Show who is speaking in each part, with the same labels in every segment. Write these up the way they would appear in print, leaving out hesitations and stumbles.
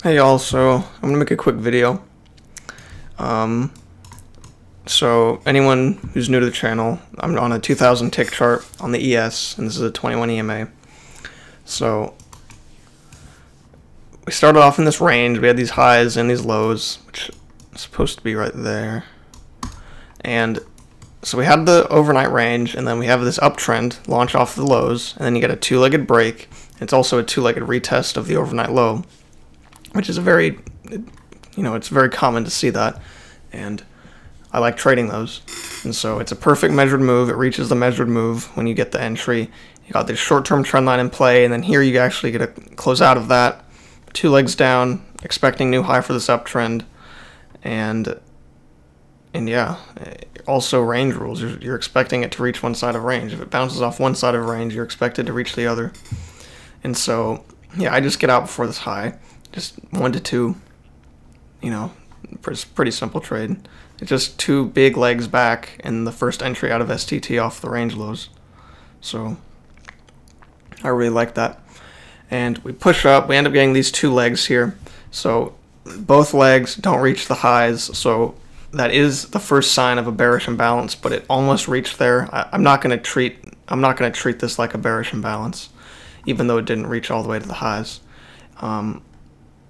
Speaker 1: Hey y'all, so I'm gonna make a quick video. So anyone who's new to the channel, I'm on a 2000 tick chart on the ES, and this is a 21 EMA. So we started off in this range. We had these highs and these lows, which is supposed to be right there. And so we had the overnight range, and then we have this uptrend launch off the lows, and then you get a two-legged break. It's also a two-legged retest of the overnight low, which is a very, it's very common to see that, and I like trading those. And so it's a perfect measured move. It reaches the measured move when you get the entry. You got this short-term trend line in play, and then here you actually get a close out of that, two legs down, expecting new high for this uptrend, and yeah, also range rules. You're expecting it to reach one side of range. If it bounces off one side of range, you're expected to reach the other. And so, yeah, I just get out before this high, just 1 to 2, pretty simple trade. It's just two big legs back and the first entry out of STT off the range lows. So I really like that. And we push up, we end up getting these two legs here. So both legs don't reach the highs, so that is the first sign of a bearish imbalance, but it almost reached there. I'm not going to treat this like a bearish imbalance, even though it didn't reach all the way to the highs.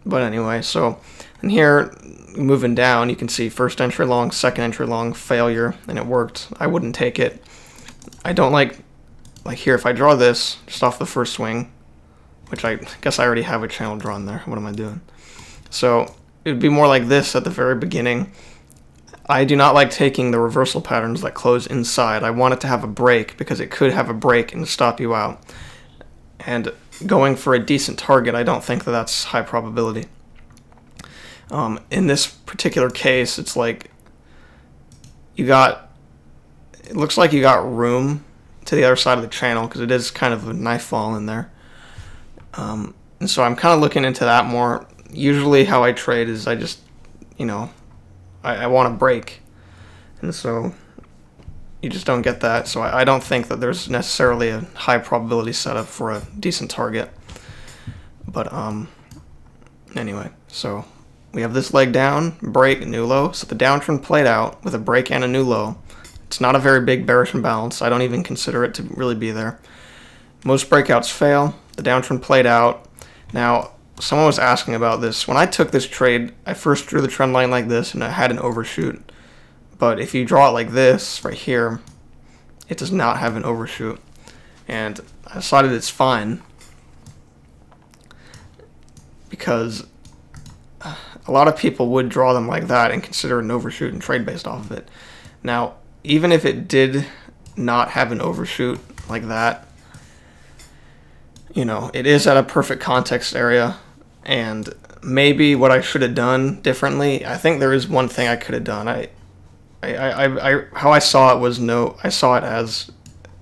Speaker 1: But anyway, so and here moving down, you can see first entry long, second entry long, failure, and it worked. I wouldn't take it. I don't like here, if I draw this just off the first swing, which I guess I already have a channel drawn there. What am I doing? So it would be more like this at the very beginning. I do not like taking the reversal patterns that close inside. I want it to have a break because it could have a break and stop you out. And going for a decent target, I don't think that that's high probability. In this particular case, it's like it looks like you got room to the other side of the channel because it is kind of a knife fall in there. And so I'm kind of looking into that more. Usually how I trade is I just, I want to break. And so you just don't get that. So I don't think that there's necessarily a high probability setup for a decent target. But anyway, so we have this leg down, break, new low. So the downtrend played out with a break and a new low. It's not a very big bearish imbalance. I don't even consider it to really be there. Most breakouts fail. The downtrend played out. Now, someone was asking about this. When I took this trade, I first drew the trend line like this, and I had an overshoot. But if you draw it like this, right here, it does not have an overshoot. And I decided it's fine because a lot of people would draw them like that and consider it an overshoot and trade based off of it. Now, even if it did not have an overshoot like that, it is at a perfect context area, and maybe what I should have done differently, I think there is one thing I could have done. How I saw it was I saw it as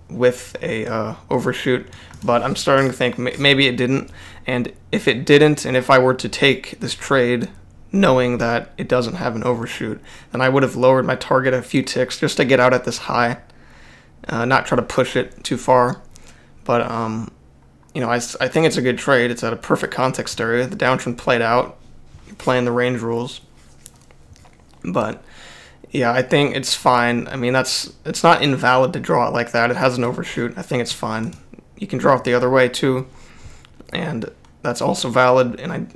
Speaker 1: with a overshoot, but I'm starting to think maybe it didn't, and if it didn't, and if I were to take this trade knowing that it doesn't have an overshoot, then I would have lowered my target a few ticks just to get out at this high, not try to push it too far. But I think it's a good trade. It's at a perfect context area. The downtrend played out. You're playing the range rules. But yeah, I think it's fine. I mean, it's not invalid to draw it like that. It has an overshoot. I think it's fine. You can draw it the other way too, and that's also valid. And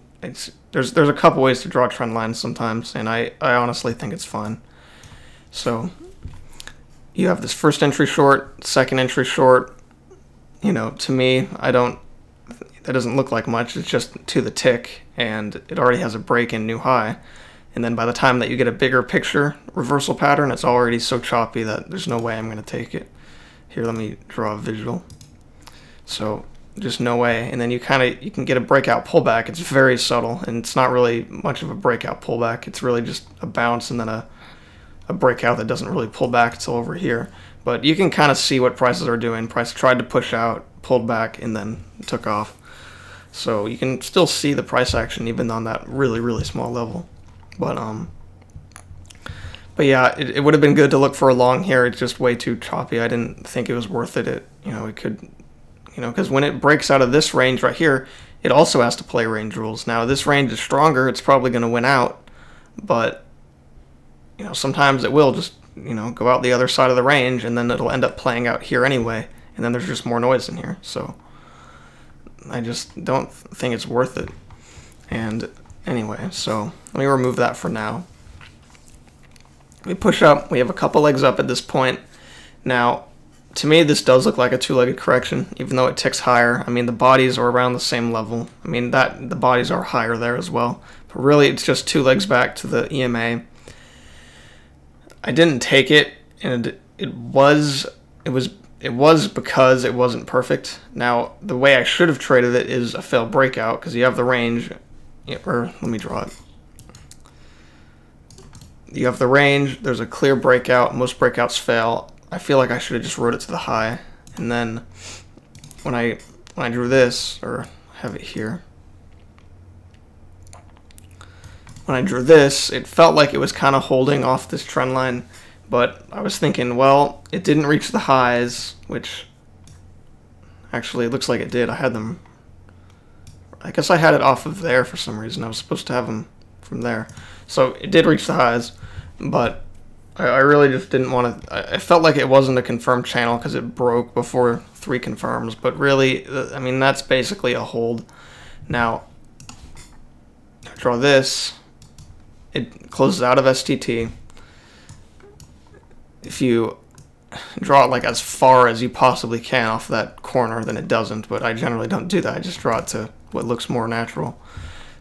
Speaker 1: there's a couple ways to draw trend lines sometimes, and I honestly think it's fine. So you have this first entry short, second entry short. To me, that doesn't look like much. It's just to the tick, and it already has a break in new high. And then by the time that you get a bigger picture reversal pattern, it's already so choppy that there's no way I'm going to take it. Here, let me draw a visual. So just no way. And then you can get a breakout pullback. It's very subtle, and it's not really much of a breakout pullback. It's really just a bounce and then a breakout that doesn't really pull back until over here. But you can kind of see what prices are doing. Price tried to push out, pulled back, and then took off. So you can still see the price action even on that really, really small level. But yeah, it would have been good to look for a long here. It's just way too choppy. I didn't think it was worth it. It could, because when it breaks out of this range right here, it also has to play range rules. Now, this range is stronger. It's probably going to win out, but sometimes it will just go out the other side of the range, and then it'll end up playing out here anyway, and then there's just more noise in here. So I just don't think it's worth it. And anyway, so let me remove that for now. We push up. We have a couple legs up at this point. Now, to me, this does look like a two-legged correction, even though it ticks higher. I mean, the bodies are around the same level. I mean, the bodies are higher there as well. But really, it's just 2 legs back to the EMA. I didn't take it, and it was because it wasn't perfect. Now, the way I should have traded it is a failed breakout, because you have the range. Or let me draw it. You have the range. There's a clear breakout. Most breakouts fail. I feel like I should have just wrote it to the high, and then when I drew this, or have it here, when I drew this, it felt like it was kind of holding off this trend line, but I was thinking, well, it didn't reach the highs, which actually it looks like it did. I had them, I guess I had it off of there for some reason. I was supposed to have them from there. So it did reach the highs, but I really just didn't want to. I felt like it wasn't a confirmed channel because it broke before 3 confirms, but really, I mean, that's basically a hold. Now, I draw this. It closes out of STT. If you draw it like as far as you possibly can off that corner, then it doesn't, but I generally don't do that. I just draw it to what looks more natural.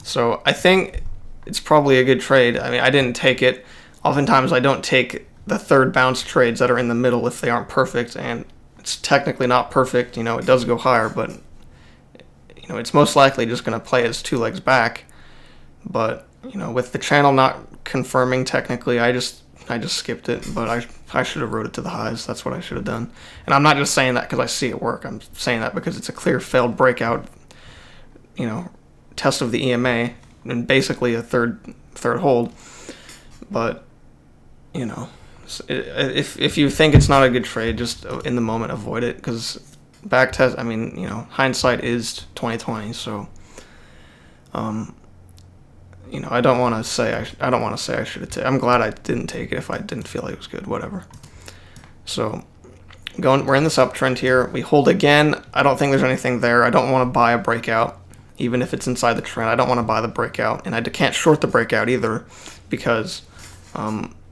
Speaker 1: So I think it's probably a good trade. I mean, I didn't take it. Oftentimes I don't take the third bounce trades that are in the middle if they aren't perfect, and it's technically not perfect. It does go higher, but it's most likely just going to play as 2 legs back. But with the channel not confirming technically, I just skipped it. But I should have wrote it to the highs. That's what I should have done. And I'm not just saying that because I see it work. I'm saying that because it's a clear failed breakout, test of the EMA, and basically a third hold. But if you think it's not a good trade, just in the moment avoid it, because back test. I mean, hindsight is 20/20. So, I don't want to say I should have taken. I'm glad I didn't take it if I didn't feel like it was good. Whatever. So, we're in this uptrend here. We hold again. I don't think there's anything there. I don't want to buy a breakout, even if it's inside the trend. I don't want to buy the breakout, and I can't short the breakout either, because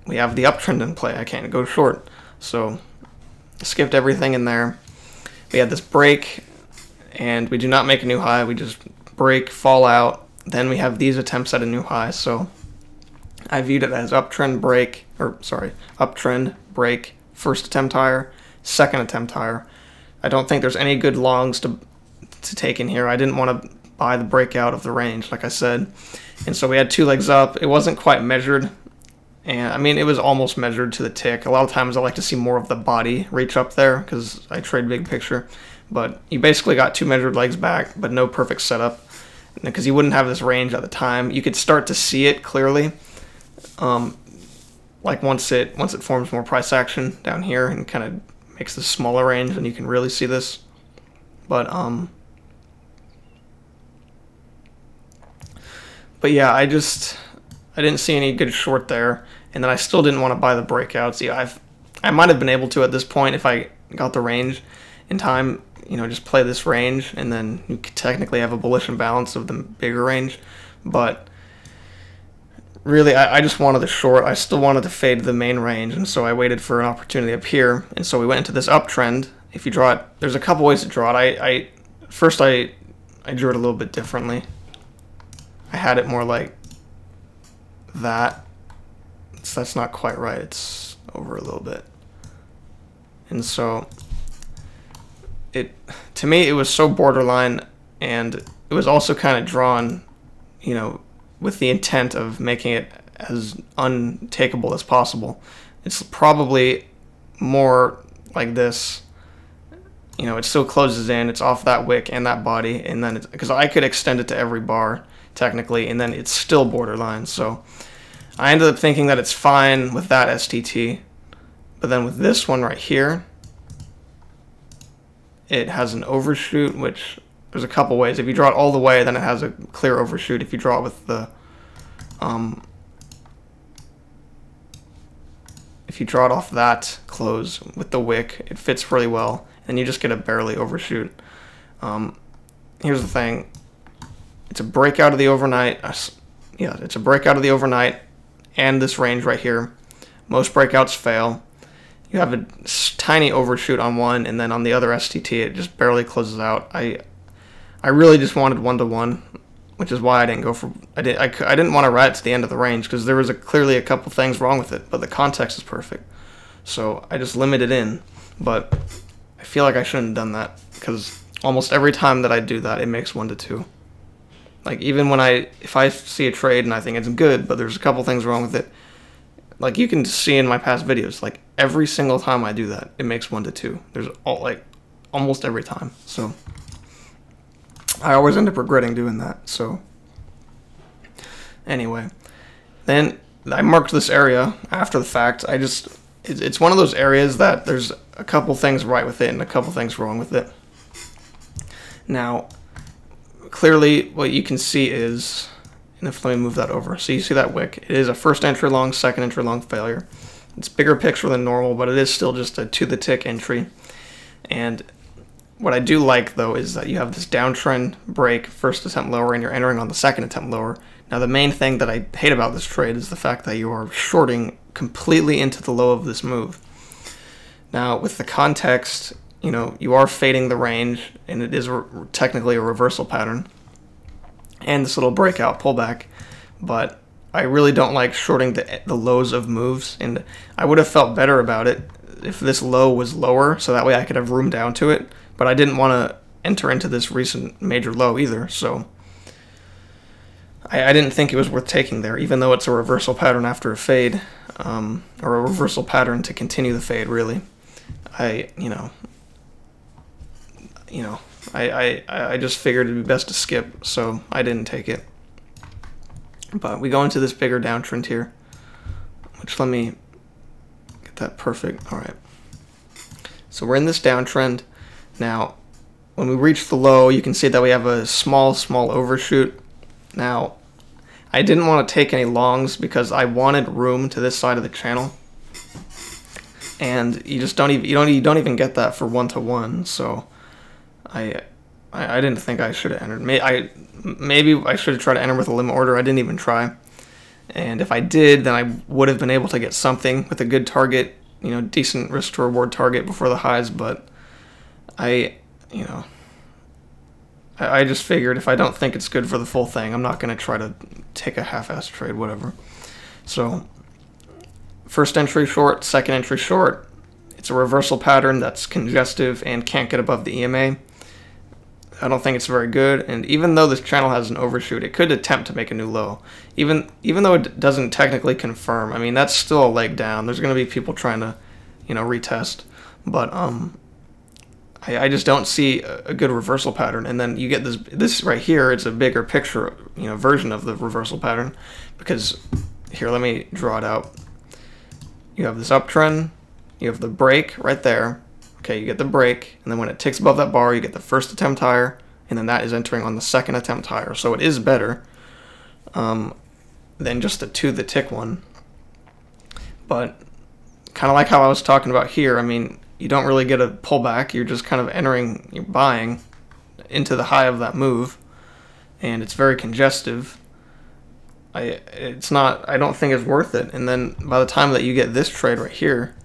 Speaker 1: we have the uptrend in play. I can't go short. So skipped everything in there. We had this break, and we do not make a new high. We just break, fall out. Then we have these attempts at a new high. So I viewed it as uptrend break, uptrend break, first attempt higher, second attempt higher. I don't think there's any good longs to take in here. I didn't want to buy the breakout of the range, like I said. And so we had 2 legs up. It wasn't quite measured. And I mean, it was almost measured to the tick. A lot of times I like to see more of the body reach up there because I trade big picture. But you basically got 2 measured legs back, but no perfect setup, because you wouldn't have this range at the time. You could start to see it clearly, like once it forms more price action down here and kind of makes this smaller range, and you can really see this. But yeah, I didn't see any good short there, and then I still didn't want to buy the breakouts. Yeah, I might have been able to at this point if I got the range in time, just play this range, and then you could technically have a bullish imbalance of the bigger range. But really, I just wanted the short. I still wanted to fade the main range, and so I waited for an opportunity up here, and so we went into this uptrend. If you draw it, there's a couple ways to draw it. First I drew it a little bit differently. I had it more like that. So that's not quite right. It's over a little bit. And so to me, it was so borderline, and it was also kind of drawn, with the intent of making it as untakeable as possible. It's probably more like this. It still closes in. It's off that wick and that body, and then because I could extend it to every bar technically, and then it's still borderline. So I ended up thinking that it's fine with that STT, but then with this one right here, it has an overshoot, which there's a couple ways. If you draw it all the way, then it has a clear overshoot. If you draw it with the if you draw it off that close with the wick, it fits really well, and you just get a barely overshoot. Here's the thing. It's a breakout of the overnight. Yeah, it's a breakout of the overnight and this range right here. Most breakouts fail. You have a tiny overshoot on one, and then on the other STT, it just barely closes out. I really just wanted 1-to-1, which is why I didn't go for. I didn't want to ride it to the end of the range because there was clearly a couple things wrong with it, but the context is perfect. So I just limited in, but I feel like I shouldn't have done that because almost every time that I do that, it makes 1-to-2. Like even when if I see a trade and I think it's good, but there's a couple things wrong with it, like you can see in my past videos, like every single time I do that, it makes 1-to-2. There's almost every time. So I always end up regretting doing that. So anyway, then I marked this area after the fact. It's one of those areas that there's a couple things right with it and a couple things wrong with it. Now, clearly what you can see is, and if let me move that over, so you see that wick, it is a first entry long, second entry long failure. It's bigger picture than normal, but it is still just a to the tick entry. And what I do like though is that you have this downtrend break, first attempt lower, and you're entering on the second attempt lower. Now the main thing that I hate about this trade is the fact that you are shorting completely into the low of this move. Now with the context, you know, you are fading the range, and it is technically a reversal pattern, and this little breakout pullback, but I really don't like shorting the lows of moves, and I would have felt better about it if this low was lower, so that way I could have room down to it, but I didn't want to enter into this recent major low either, so I didn't think it was worth taking there, even though it's a reversal pattern after a fade, or a reversal pattern to continue the fade, really. I just figured it'd be best to skip, so I didn't take it. But we go into this bigger downtrend here, which let me get that perfect. All right. So we're in this downtrend. Now, when we reach the low, you can see that we have a small overshoot. Now, I didn't want to take any longs because I wanted room to this side of the channel. And you just don't even get that for 1-to-1, so I didn't think I should have entered. Maybe I should have tried to enter with a limit order. I didn't even try. And if I did, then I would have been able to get something with a good target, you know, decent risk to reward target before the highs. But I just figured if I don't think it's good for the full thing, I'm not going to try to take a half-ass trade, whatever. So first entry short, second entry short. It's a reversal pattern that's congestive and can't get above the EMA. I don't think it's very good, and even though this channel has an overshoot, it could attempt to make a new low. Even though it doesn't technically confirm, I mean, that's still a leg down. There's going to be people trying to, you know, retest, but I just don't see a good reversal pattern. And then you get this right here. It's a bigger picture, you know, version of the reversal pattern, because here, let me draw it out. You have this uptrend, you have the break right there. Okay, you get the break, and then when it ticks above that bar, you get the first attempt higher, and then that is entering on the second attempt higher. So it is better than just the to the tick one. But kind of like how I was talking about here, I mean, you don't really get a pullback. You're just kind of entering, you're buying into the high of that move, and it's very congestive. I don't think it's worth it. And then by the time that you get this trade right here,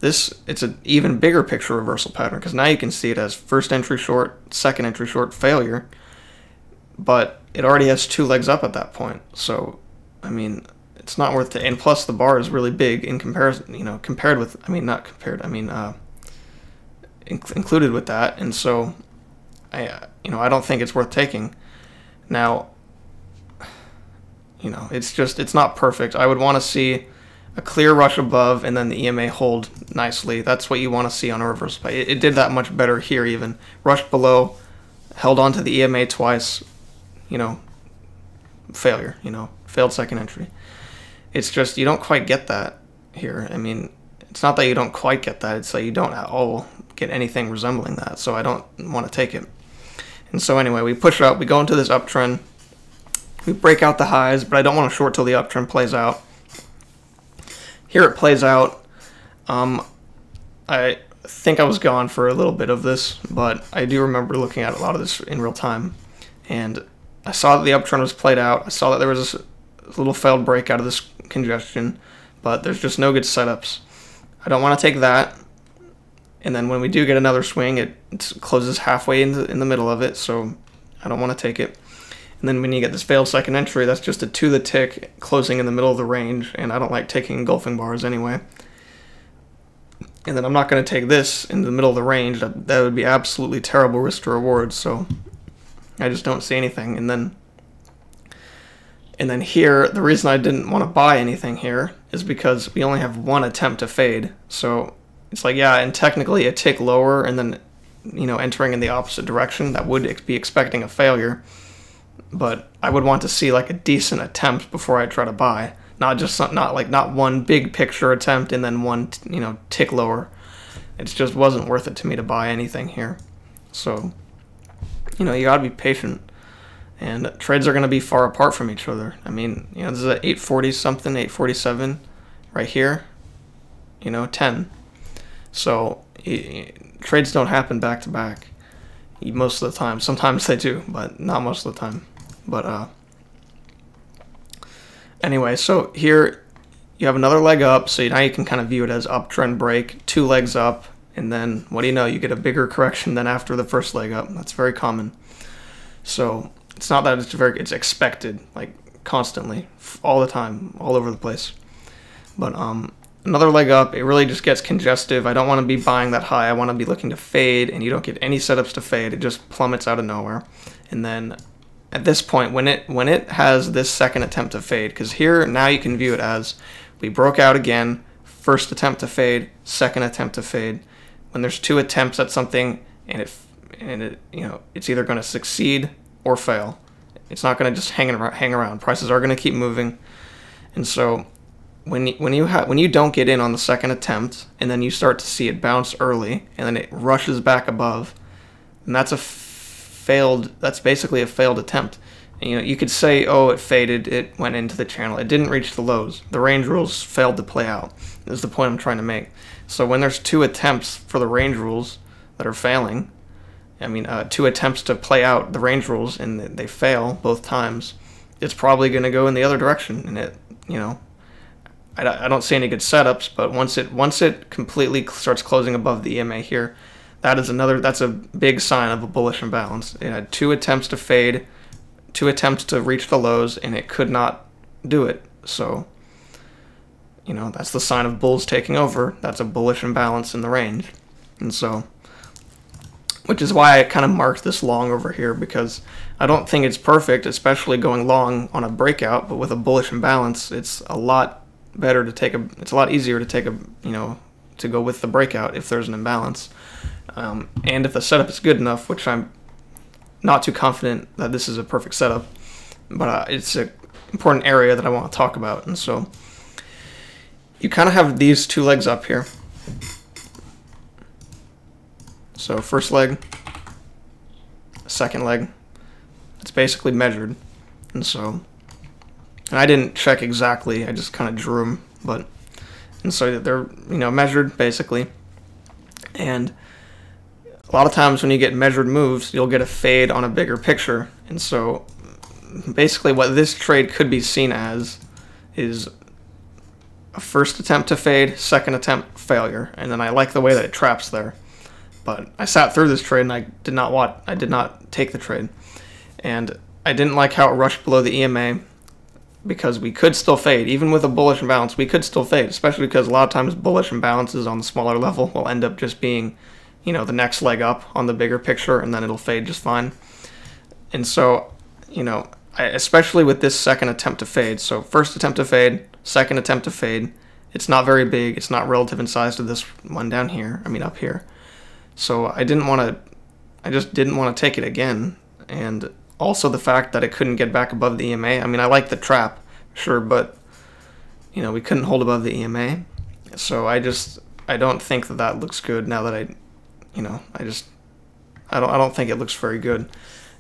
Speaker 1: it's an even bigger picture reversal pattern, because now you can see it as first entry short, second entry short, failure, but it already has two legs up at that point. So, I mean, it's not worth it. And plus, the bar is really big in comparison, you know, compared with, I mean, not compared, I mean, included with that. And so, I don't think it's worth taking. Now, you know, it's not perfect. I would want to see a clear rush above and then the EMA hold nicely. That's what you want to see on a reversal pattern. It did that much better here even. Rushed below, held on to the EMA twice, you know, failure, you know, failed second entry. It's just you don't quite get that here. I mean, it's not that you don't quite get that, it's that you don't at all get anything resembling that, so I don't want to take it. And so anyway, we push up, we go into this uptrend, we break out the highs, but I don't want to short till the uptrend plays out. Here it plays out. I think I was gone for a little bit of this, but I do remember looking at a lot of this in real time. And I saw that the uptrend was played out. I saw that there was a little failed break out of this congestion, but there's just no good setups. I don't want to take that. And then when we do get another swing, it closes halfway in the middle of it, so I don't want to take it. And then when you get this failed second entry, that's just a to the tick closing in the middle of the range, and I don't like taking engulfing bars anyway. And then I'm not going to take this in the middle of the range. That would be absolutely terrible risk to reward, so I just don't see anything. And then here, the reason I didn't want to buy anything here is because we only have one attempt to fade. So it's like, yeah, and technically a tick lower and then, you know, entering in the opposite direction, that would be expecting a failure. But I would want to see like a decent attempt before I try to buy. Not one big picture attempt and then one, you know, tick lower. It just wasn't worth it to me to buy anything here. So, you know, you gotta be patient. And trades are going to be far apart from each other. I mean, you know, this is at 840 something, 847 right here, you know, 10. So trades don't happen back to back most of the time. Sometimes they do, but not most of the time. But anyway, so here you have another leg up, so now you can kind of view it as uptrend break, 2 legs up, and then what do you know, you get a bigger correction than after the first leg up. That's very common. So it's not that it's expected, like constantly, all the time, all over the place. But another leg up, it really just gets congestive. I don't want to be buying that high. I want to be looking to fade, and you don't get any setups to fade. It just plummets out of nowhere. And then at this point, when it has this second attempt to fade, because here now you can view it as we broke out again, first attempt to fade, second attempt to fade. When there's 2 attempts at something and it you know, it's either going to succeed or fail. It's not going to just hang around. Prices are going to keep moving. And so when you don't get in on the second attempt and then you start to see it bounce early and then it rushes back above, and that's basically a failed attempt. And, you know, you could say, oh, it faded, it went into the channel, it didn't reach the lows. The range rules failed to play out. Is the point I'm trying to make. So when there's 2 attempts for the range rules that are failing, I mean, 2 attempts to play out the range rules and they fail both times, it's probably going to go in the other direction. And it, you know, I don't see any good setups, but once it completely starts closing above the EMA here, that's a big sign of a bullish imbalance. It had 2 attempts to fade, 2 attempts to reach the lows, and it could not do it. So, you know, that's the sign of bulls taking over. That's a bullish imbalance in the range. And so, which is why I kind of marked this long over here, because I don't think it's perfect, especially going long on a breakout, but with a bullish imbalance, it's a lot better to take it's a lot easier to take to go with the breakout if there's an imbalance. And if the setup is good enough, which I'm not too confident that this is a perfect setup, but it's an important area that I want to talk about. And so you kind of have these 2 legs up here. So first leg, second leg, it's basically measured. And I didn't check exactly, I just kind of drew them, and so they're, you know, measured basically. And a lot of times when you get measured moves, you'll get a fade on a bigger picture. And so basically what this trade could be seen as is a first attempt to fade, second attempt failure. And then I like the way that it traps there. But I sat through this trade and I did not take the trade. And I didn't like how it rushed below the EMA, because we could still fade. Even with a bullish imbalance, we could still fade, especially because a lot of times bullish imbalances on the smaller level will end up just being, you know, the next leg up on the bigger picture, and then it'll fade just fine. And so, you know, especially with this second attempt to fade, so first attempt to fade, second attempt to fade, it's not very big, it's not relative in size to this one down here, I mean up here. So I just didn't want to take it again. And also the fact that it couldn't get back above the EMA. I mean, I like the trap, sure, but, you know, we couldn't hold above the EMA. So I don't think that looks good now that I don't think it looks very good.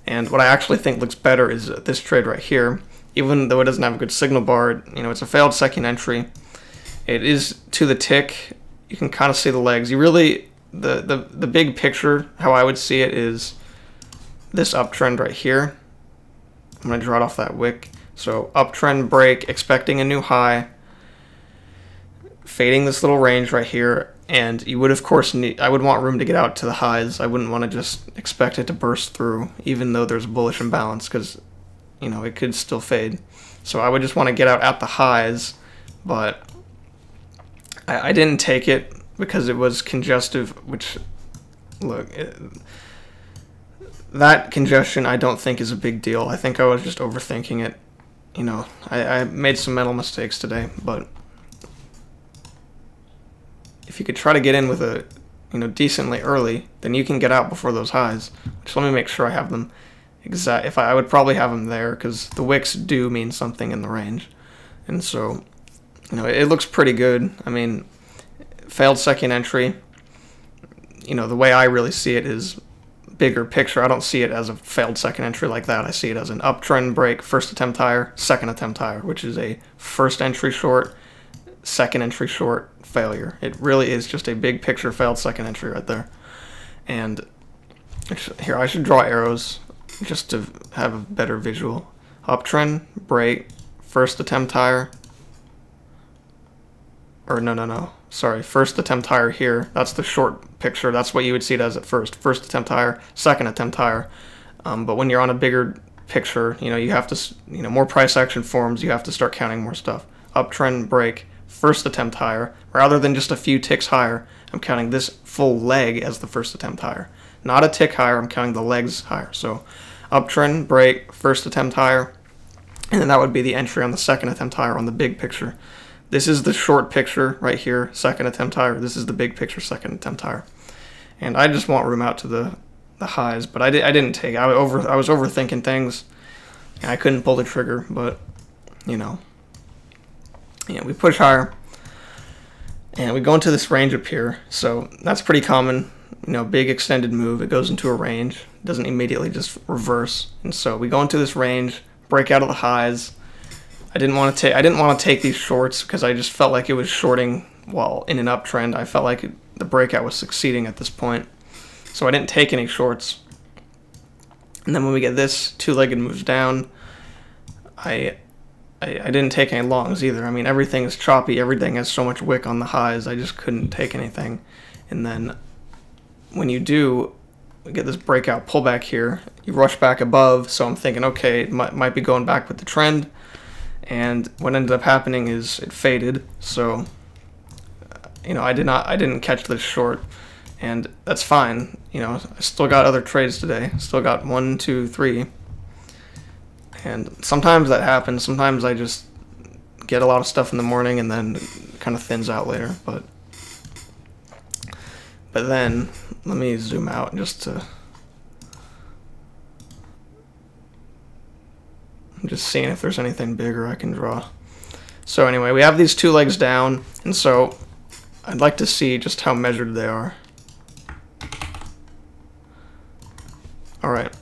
Speaker 1: And what I actually think looks better is this trade right here. Even though it doesn't have a good signal bar, you know, it's a failed second entry. It is to the tick. You can kind of see the legs. You really, the big picture, how I would see it is this uptrend right here. I'm going to draw it off that wick. So uptrend break, expecting a new high, fading this little range right here, and you would of course need, I would want room to get out to the highs. I wouldn't want to just expect it to burst through, even though there's bullish imbalance, because you know it could still fade. So I would just want to get out at the highs, but I didn't take it because it was congestive, which, look, that congestion I don't think is a big deal. I think I was just overthinking it. You know, I made some mental mistakes today, but if you could try to get in with a, you know, decently early, then you can get out before those highs. Just let me make sure I have them exact. If I would probably have them there, because the wicks do mean something in the range, and so, you know, it looks pretty good. I mean, failed second entry. You know, the way I really see it is bigger picture. I don't see it as a failed second entry like that. I see it as an uptrend break, first attempt higher, second attempt higher, which is a first entry short, second entry short failure. It really is just a big picture failed second entry right there. And here, I should draw arrows just to have a better visual. Uptrend break, first attempt higher, or no, sorry, first attempt higher here. That's the short picture. That's what you would see it as at first. First attempt higher, second attempt higher. But when you're on a bigger picture, you know, you have to, you know, more price action forms, you have to start counting more stuff. Uptrend break, first attempt higher. Rather than just a few ticks higher, I'm counting this full leg as the first attempt higher. Not a tick higher, I'm counting the legs higher. So uptrend break, first attempt higher, and then that would be the entry on the second attempt higher on the big picture. This is the short picture right here, second attempt higher. This is the big picture, second attempt higher. And I just want room out to the highs, but I didn't take it. I was overthinking things. I couldn't pull the trigger, but, you know. Yeah, we push higher, and we go into this range up here. So that's pretty common. You know, big extended move. It goes into a range. It doesn't immediately just reverse. And so we go into this range, break out of the highs. I didn't want to take these shorts because I just felt like it was shorting while in an uptrend. I felt like the breakout was succeeding at this point, so I didn't take any shorts. And then when we get this two-legged moves down, I didn't take any longs either. I mean, everything is choppy. Everything has so much wick on the highs. I just couldn't take anything. And then when you do get this breakout pullback here, you rush back above. So I'm thinking, okay, it might be going back with the trend. And what ended up happening is it faded. So, you know, I didn't catch this short, and that's fine. You know, I still got other trades today. Still got 1, 2, 3. And sometimes that happens. Sometimes I just get a lot of stuff in the morning and then it kind of thins out later. But then let me zoom out just to. I'm just seeing if there's anything bigger I can draw. So anyway, we have these two legs down, and so I'd like to see just how measured they are. Alright.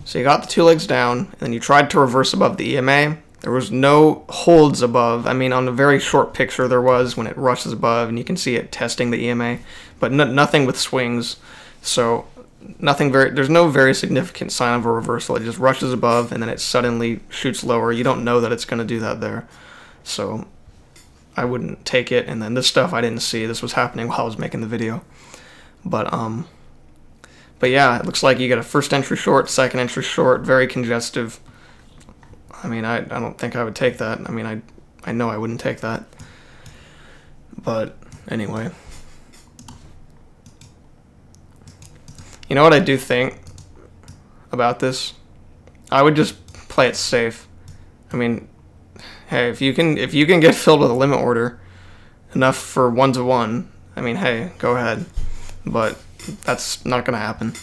Speaker 1: So you got the two legs down, and then you tried to reverse above the EMA. There was no holds above. I mean, on a very short picture there was when it rushes above, and you can see it testing the EMA, but nothing with swings. So there's no very significant sign of a reversal. It just rushes above and then it suddenly shoots lower. You don't know that it's going to do that there. So I wouldn't take it. And then this stuff I didn't see. This was happening while I was making the video. But yeah, it looks like you get a first entry short, second entry short, very congestive. I mean, I don't think I would take that. I mean, I know I wouldn't take that. But anyway. You know what I do think about this? I would just play it safe. I mean, hey, if you can get filled with a limit order enough for 1-to-1, I mean, hey, go ahead. But that's not gonna happen.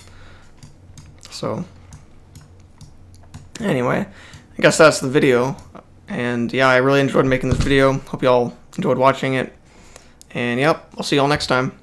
Speaker 1: So anyway, I guess that's the video. And yeah, I really enjoyed making this video. Hope y'all enjoyed watching it. And yep, I'll see y'all next time.